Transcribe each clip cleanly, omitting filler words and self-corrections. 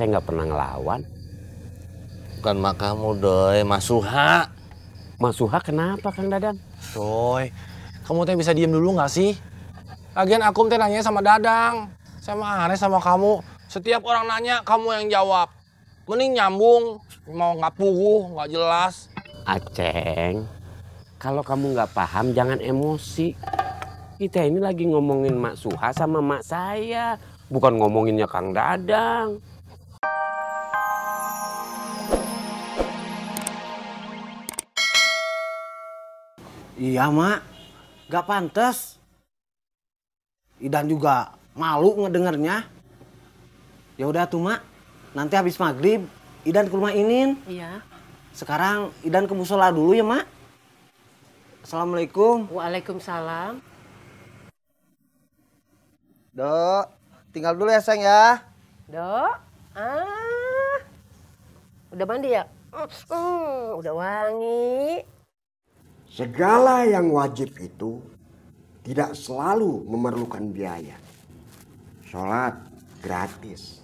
teh nggak pernah ngelawan. Bukan mak kamu, Doi, Mas Suha. Mas Suha kenapa Kang Dadang? Doi, kamu teh bisa diem dulu nggak sih? Lagian aku teh nanya sama Dadang. Saya mah aneh sama kamu. Setiap orang nanya, kamu yang jawab. Mending nyambung, mau nggak puguh, nggak jelas. Aceng, kalau kamu nggak paham jangan emosi. Kita ini lagi ngomongin Mak Suha sama mak saya, bukan ngomonginnya Kang Dadang. Iya mak, gak pantas. Idan juga malu ngedengernya. Ya udah tuh mak, nanti habis maghrib Idan ke rumah Inin. Iya. Sekarang Idan ke musola dulu ya mak. Assalamualaikum. Waalaikumsalam. Dok, tinggal dulu ya sayang ya. Dok, udah mandi ya? Udah wangi. Segala yang wajib itu tidak selalu memerlukan biaya. Sholat gratis,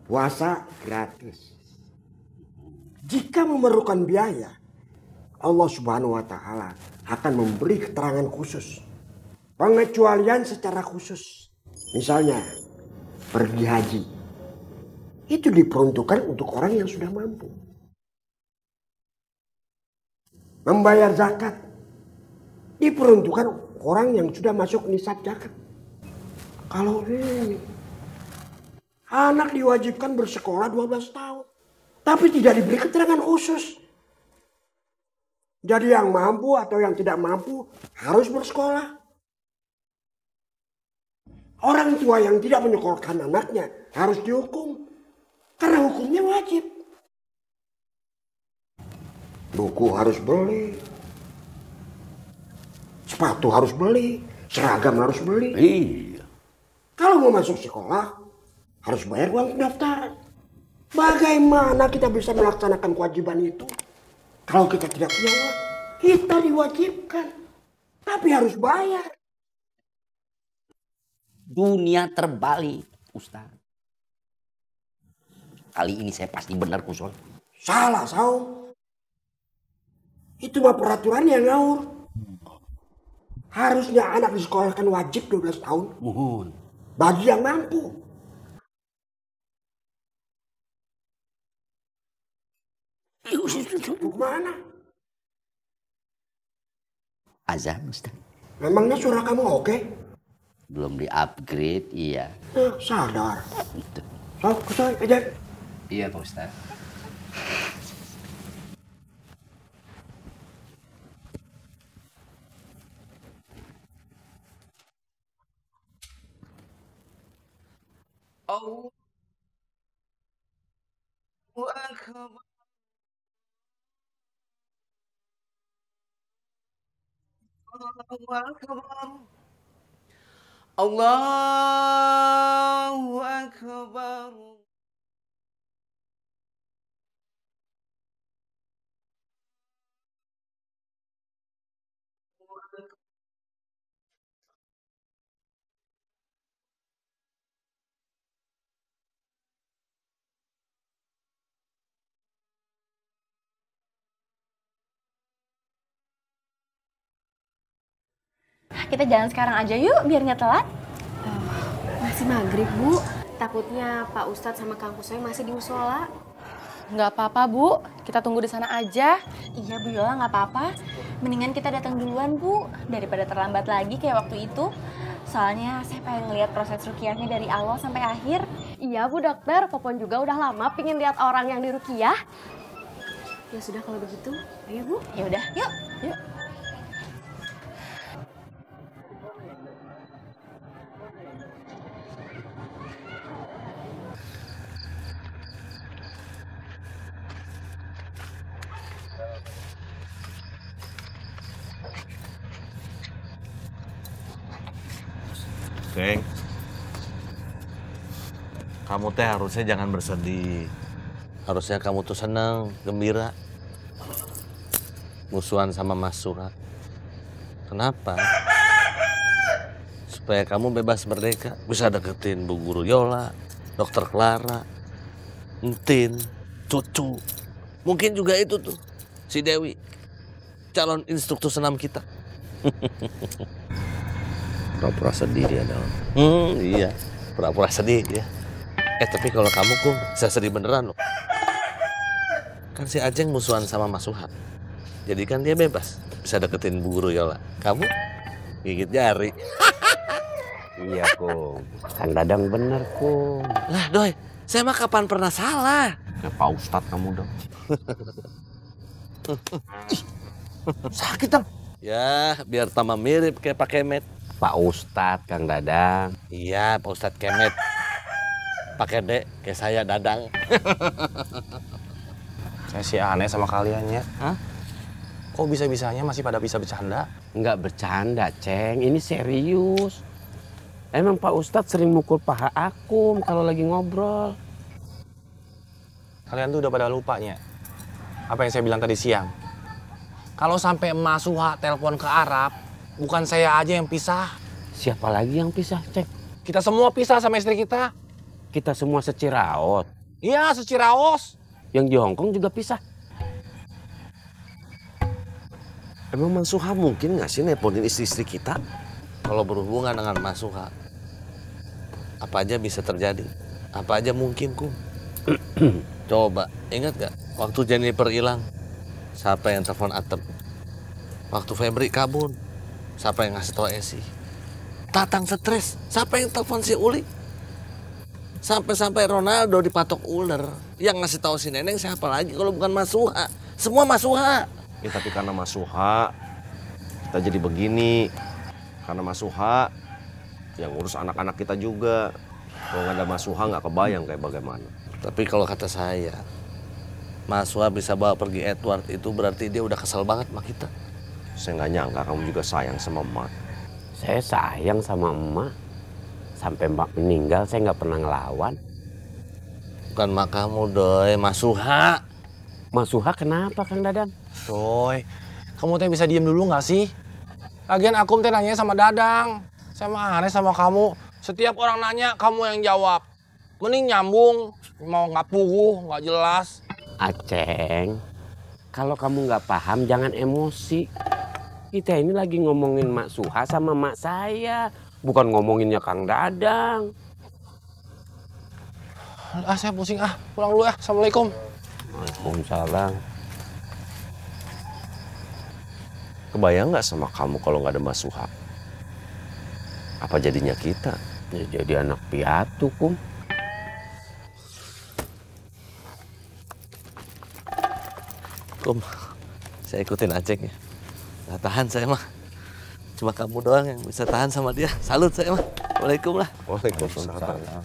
puasa gratis. Jika memerlukan biaya, Allah Subhanahu wa Ta'ala akan memberi keterangan khusus, pengecualian secara khusus. Misalnya pergi haji, itu diperuntukkan untuk orang yang sudah mampu. Membayar zakat diperuntukkan orang yang sudah masuk nisab zakat. Kalau ini anak diwajibkan bersekolah 12 tahun, tapi tidak diberi keterangan khusus. Jadi yang mampu atau yang tidak mampu harus bersekolah. Orang tua yang tidak menyekolahkan anaknya harus dihukum karena hukumnya wajib. Buku harus beli, sepatu harus beli, seragam harus beli. Iya. Kalau mau masuk sekolah harus bayar uang pendaftaran. Bagaimana kita bisa melaksanakan kewajiban itu kalau kita tidak punya uang? Kita diwajibkan, tapi harus bayar. Dunia terbalik, Ustaz. Kali ini saya pasti benar Kusol. Salah, Saum. Itu mah peraturan yang ngawur. Harusnya anak disekolahkan wajib 12 tahun. Mohon. Bagi yang mampu. Mau kemana? Azan, Ustaz. Memangnya suara kamu oke? Belum di-upgrade, iya. Nah, sadar. So, Kusoy, aja. Iya, Pak Ustaz. Allahu Akbar. Allahu Akbar. Allahu Akbar. Kita jalan sekarang aja yuk, biar nggak telat. Masih maghrib, Bu. Takutnya Pak Ustadz sama Kang Kusoy masih di musola. Nggak apa-apa, Bu. Kita tunggu di sana aja. Iya, Bu Yola, nggak apa-apa. Mendingan kita datang duluan, Bu. Daripada terlambat lagi kayak waktu itu. Soalnya saya pengen ngeliat proses rukiahnya dari awal sampai akhir. Iya, Bu Dokter. Popon juga udah lama pingin lihat orang yang di rukiah. Ya sudah kalau begitu, ayo Bu. Ya udah, yuk. Yuk. Geng, kamu teh harusnya jangan bersedih. Harusnya kamu tuh senang, gembira. Musuhan sama Mas Suha. Kenapa? Supaya kamu bebas merdeka. Bisa deketin Bu Guru Yola, Dokter Clara, entin, cucu. Mungkin juga itu tuh, si Dewi. Calon instruktur senam kita. Pura-pura sedih dia dong. Iya, pura-pura sedih ya. Tapi kalau kamu Kum, saya sedih beneran loh. Kan si Aceng musuhan sama Mas Suha. Jadi kan dia bebas, bisa deketin Bu Guru Yola. Kamu gigit jari. Iya, Kum. Kang Dadang bener, Kum. Lah, Doi, saya mah kapan pernah salah? Ya, Pak Ustadz kamu dong. Sakit, Tang. Ya, biar tambah mirip kayak Pak Kemet. Pak Ustadz, Kang Dadang. Iya, Pak Ustadz Kemet. Pakai D, kayak saya Dadang. Saya sih aneh sama kalian ya. Hah? Kok bisa-bisanya masih pada bisa bercanda? Nggak bercanda, Ceng. Ini serius. Emang Pak Ustadz sering mukul paha Akum kalau lagi ngobrol. Kalian tuh udah pada lupanya. Apa yang saya bilang tadi siang? Kalau sampai Emak Suha telepon ke Arab, bukan saya aja yang pisah. Siapa lagi yang pisah, Ceng? Kita semua pisah sama istri kita. Kita semua seciraos. Iya, seciraos. Yang di Hongkong juga pisah. Emang Mas Suha mungkin nggak sih nelponin istri-istri kita? Kalau berhubungan dengan Mas Suha, apa aja bisa terjadi. Apa aja mungkin, Kum. Coba, ingat gak? Waktu Jennifer hilang, siapa yang telepon Atem? Waktu Febri kabur, siapa yang ngasih tau Esi? Tatang stres, siapa yang telepon si Uli? Sampai-sampai Ronaldo dipatok ular. Yang ngasih tahu si Neneng siapa lagi kalau bukan Mas Suha? Semua Mas Suha. Ya tapi karena Mas Suha, kita jadi begini. Karena Mas Suha, yang ngurus anak-anak kita juga. Kalau nggak ada Mas Suha nggak kebayang kayak bagaimana. Tapi kalau kata saya, Mas Suha bisa bawa pergi Edward itu berarti dia udah kesel banget sama kita. Saya nggak nyangka kamu juga sayang sama emak. Saya sayang sama emak. Sampai emak meninggal saya nggak pernah ngelawan. Bukan mak kamu, Doi, Mas Suha. Mas Suha kenapa, Kang Dadang? Doi, kamu teh bisa diem dulu nggak sih? Lagian Akum teh nanya sama Dadang. Saya mah aneh sama kamu. Setiap orang nanya, kamu yang jawab. Mending nyambung, mau nggak puguh, nggak jelas. Aceng, kalau kamu nggak paham jangan emosi. Kita ini lagi ngomongin Mak Suha sama mak saya, bukan ngomonginnya Kang Dadang. Saya pusing pulang dulu ya. Assalamualaikum. Waalaikumsalam. Kebayang nggak sama kamu kalau nggak ada Mas Suha? Apa jadinya kita? Ya, jadi anak piatu, Kum. Kum, saya ikutin Aceng ya. Nggak tahan saya mah. Cuma kamu doang yang bisa tahan sama dia. Salut saya mah. Waalaikumsalam lah. Waalaikumsalam.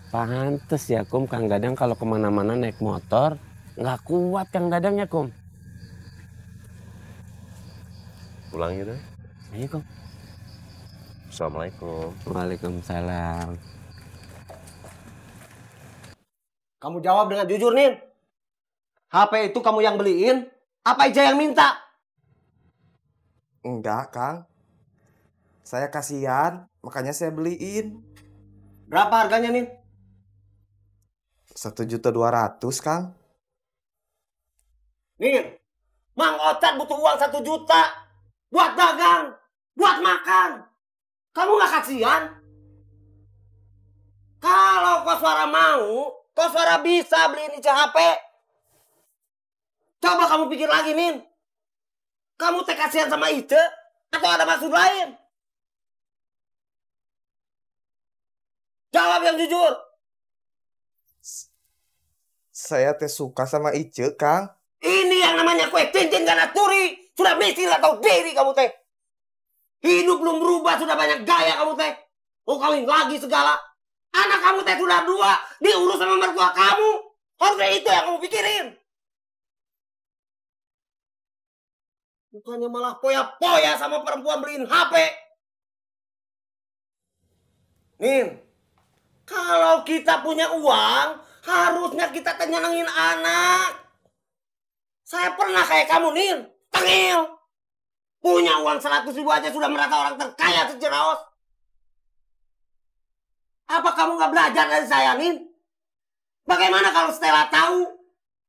Pantes ya, Kum, Kang Dadang kalau kemana-mana naik motor nggak kuat Kang Dadang ya, Kum. Pulang ya, Doi. Ayo, Kum. Assalamualaikum. Waalaikumsalam. Kamu jawab dengan jujur, Nin. HP itu kamu yang beliin? Apa Ija yang minta? Enggak, Kang. Saya kasihan, makanya saya beliin. Berapa harganya, Nin? 1.200.000, Kang. Nin, Mang Ocat butuh uang 1 juta. Buat dagang, buat makan. Kamu gak kasihan? Kalau Koswara mau, Koswara bisa beliin Ica HP. Coba kamu pikir lagi, Nin. Kamu teh kasihan sama Ica atau ada maksud lain? Jawab yang jujur. Saya teh suka sama Ice, Kang. Ini yang namanya kue cincin gak turi. Sudah miskin gak tahu diri kamu teh. Hidup belum berubah, sudah banyak gaya kamu teh. Mau kawin lagi segala. Anak kamu teh sudah 2, diurus sama mertua kamu. Harusnya itu yang kamu pikirin. Bukannya malah poya-poya sama perempuan beliin HP. Nin, kalau kita punya uang, harusnya kita tenangin anak. Saya pernah kayak kamu, Nin. Tengil. Punya uang 100.000 aja sudah merasa orang terkaya seceraos. Apa kamu nggak belajar dari saya, Nin? Bagaimana kalau Stella tahu?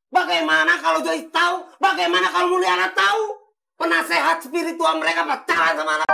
Bagaimana kalau Joyce tahu? Bagaimana kalau Mulyana tahu? Penasehat spiritual mereka pacaran sama anak.